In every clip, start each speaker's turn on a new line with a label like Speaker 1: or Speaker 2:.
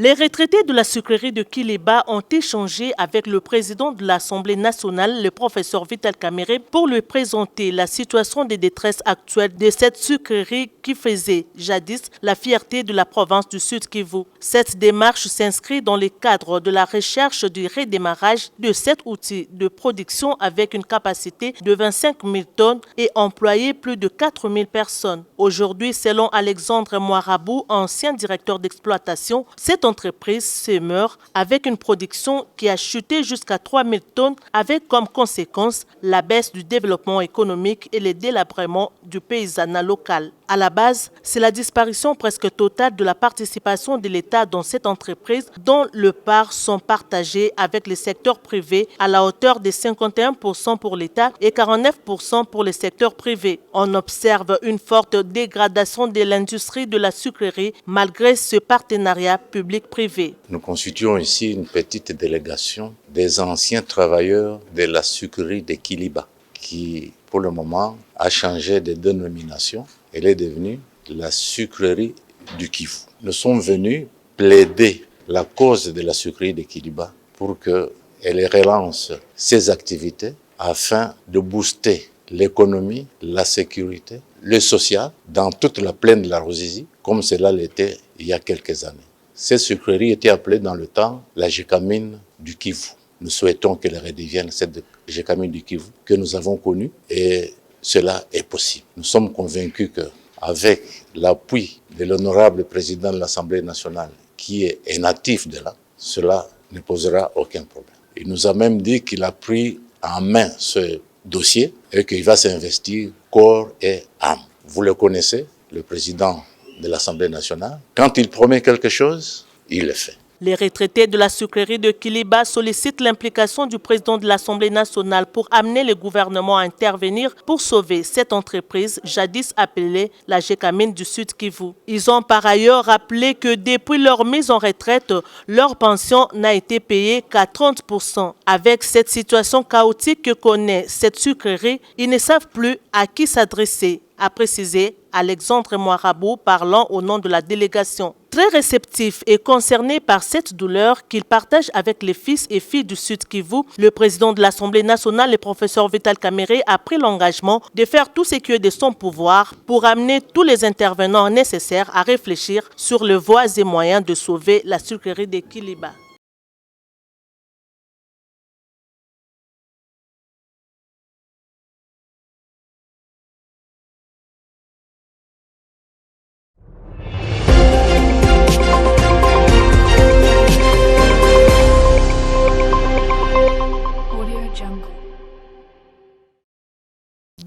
Speaker 1: Les retraités de la sucrerie de Kiliba ont échangé avec le président de l'Assemblée nationale, le professeur Vital Kamerhe, pour lui présenter la situation de détresse actuelle de cette sucrerie qui faisait jadis la fierté de la province du Sud Kivu. Cette démarche s'inscrit dans le cadre de la recherche du redémarrage de cet outil de production avec une capacité de 25 000 tonnes et employer plus de 4 000 personnes. Aujourd'hui, selon Alexandre Moirabou, ancien directeur d'exploitation, cette entreprise se meurt avec une production qui a chuté jusqu'à 3 000 tonnes avec comme conséquence la baisse du développement économique et le délabrement du paysanat local. À la base, c'est la disparition presque totale de la participation de l'État dans cette entreprise dont les parts sont partagées avec le secteur privé à la hauteur de 51% pour l'État et 49% pour le secteur privé. On observe une forte dégradation de l'industrie de la sucrerie malgré ce partenariat public-privé.
Speaker 2: Nous constituons ici une petite délégation des anciens travailleurs de la sucrerie de Kiliba qui, pour le moment, a changé de dénomination. Elle est devenue la sucrerie du Kivu. Nous sommes venus plaider la cause de la sucrerie de Kiliba pour qu'elle relance ses activités afin de booster l'économie, la sécurité, le social dans toute la plaine de la Ruzizi, comme cela l'était il y a quelques années. Cette sucrerie était appelée dans le temps la Gécamine du Kivu. Nous souhaitons qu'elle redevienne cette Gécamine du Kivu que nous avons connue et cela est possible. Nous sommes convaincus qu'avec l'appui de l'honorable président de l'Assemblée nationale, qui est natif de là, cela ne posera aucun problème. Il nous a même dit qu'il a pris en main ce dossier et qu'il va s'investir corps et âme. Vous le connaissez, le président de l'Assemblée nationale. Quand il promet quelque chose, il le fait.
Speaker 1: Les retraités de la sucrerie de Kiliba sollicitent l'implication du président de l'Assemblée nationale pour amener le gouvernement à intervenir pour sauver cette entreprise jadis appelée la Gécamine du Sud Kivu. Ils ont par ailleurs rappelé que depuis leur mise en retraite, leur pension n'a été payée qu'à 30%. Avec cette situation chaotique que connaît cette sucrerie, ils ne savent plus à qui s'adresser, a précisé Alexandre Moirabou parlant au nom de la délégation. Très réceptif et concerné par cette douleur qu'il partage avec les fils et filles du Sud Kivu, le président de l'Assemblée nationale, le professeur Vital Kamerhe, a pris l'engagement de faire tout ce qui est de son pouvoir pour amener tous les intervenants nécessaires à réfléchir sur les voies et moyens de sauver la sucrerie de Kiliba.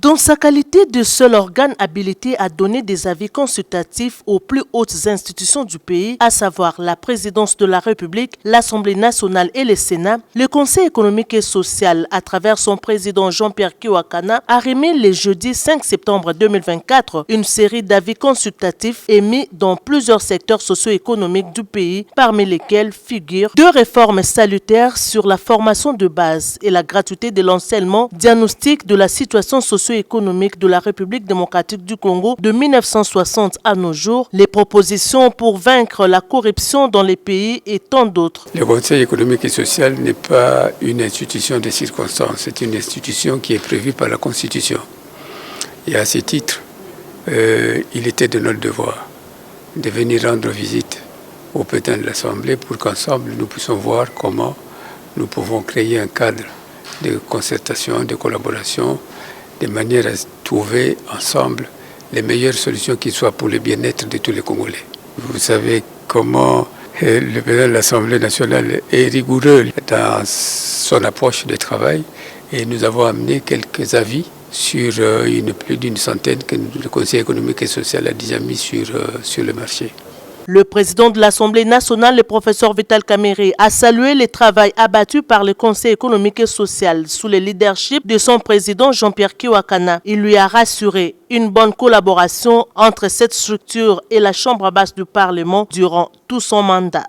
Speaker 1: Dans sa qualité de seul organe habilité à donner des avis consultatifs aux plus hautes institutions du pays, à savoir la présidence de la République, l'Assemblée nationale et le Sénat, le Conseil économique et social, à travers son président Jean-Pierre Kiwakana, a remis le jeudi 5 septembre 2024 une série d'avis consultatifs émis dans plusieurs secteurs socio-économiques du pays, parmi lesquels figurent 2 réformes salutaires sur la formation de base et la gratuité de l'enseignement, diagnostic de la situation socio-économique de la République démocratique du Congo de 1960 à nos jours, les propositions pour vaincre la corruption dans les pays et tant d'autres.
Speaker 3: Le Conseil économique et social n'est pas une institution de circonstance, c'est une institution qui est prévue par la Constitution. Et à ce titre, il était de notre devoir de venir rendre visite au président de l'Assemblée pour qu'ensemble nous puissions voir comment nous pouvons créer un cadre de concertation, de collaboration, de manière à trouver ensemble les meilleures solutions qui soient pour le bien-être de tous les Congolais. Vous savez comment le président de l'Assemblée nationale est rigoureux dans son approche de travail et nous avons amené quelques avis sur plus d'une centaine que le Conseil économique et social a déjà mis sur le marché.
Speaker 1: Le président de l'Assemblée nationale, le professeur Vital Kamerhe, a salué le travail abattu par le Conseil économique et social sous le leadership de son président Jean-Pierre Kiwakana. Il lui a rassuré une bonne collaboration entre cette structure et la Chambre basse du Parlement durant tout son mandat.